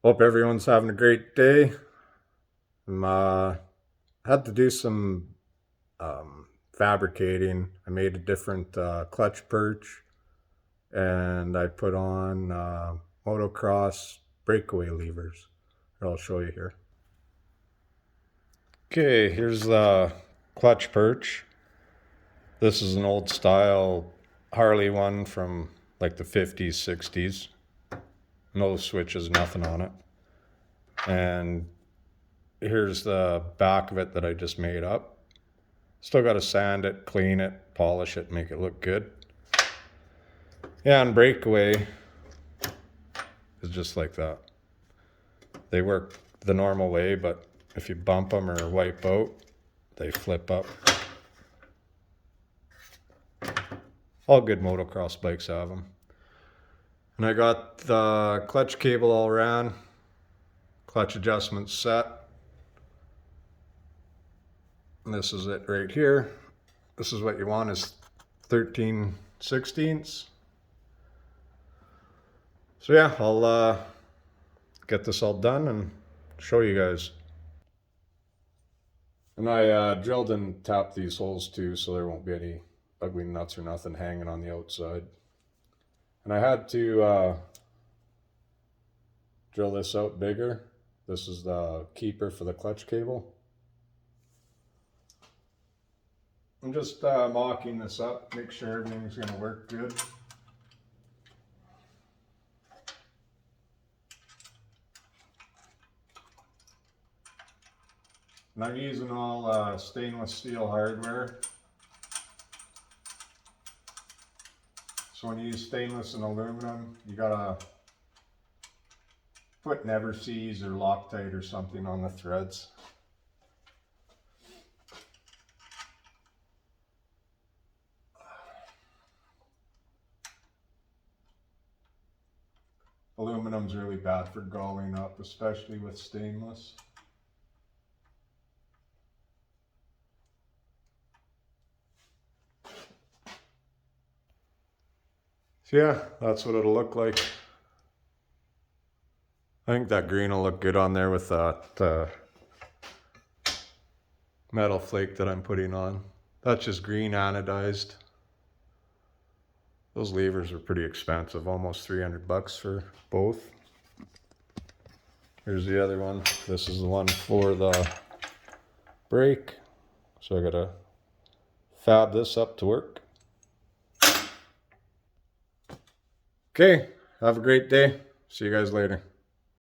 Hope everyone's having a great day. Had to do some fabricating. I made a different clutch perch, and I put on motocross breakaway levers. I'll show you here. Okay, here's the clutch perch. This is an old style Harley one from like the 50s, 60s. No switches, nothing on it. And here's the back of it that I just made up. Still got to sand it, clean it, polish it, make it look good. Yeah, and breakaway is just like that. They work the normal way, but if you bump them or wipe out, they flip up. All good motocross bikes have them. And I got the clutch cable all ran, clutch adjustments set. And this is it right here. This is what you want, is 13/16. So yeah, I'll get this all done and show you guys. And I drilled and tapped these holes too, so there won't be any ugly nuts or nothing hanging on the outside. And I had to drill this out bigger. This is the keeper for the clutch cable. I'm just mocking this up, make sure everything's going to work good. And I'm using all stainless steel hardware. So when you use stainless and aluminum, you gotta put never seize or Loctite or something on the threads. Aluminum's really bad for galling up, especially with stainless. So yeah, that's what it'll look like. I think that green will look good on there with that metal flake that I'm putting on. That's just green anodized. Those levers are pretty expensive, almost 300 bucks for both. Here's the other one. This is the one for the brake. So I gotta fab this up to work. Okay, have a great day. See you guys later.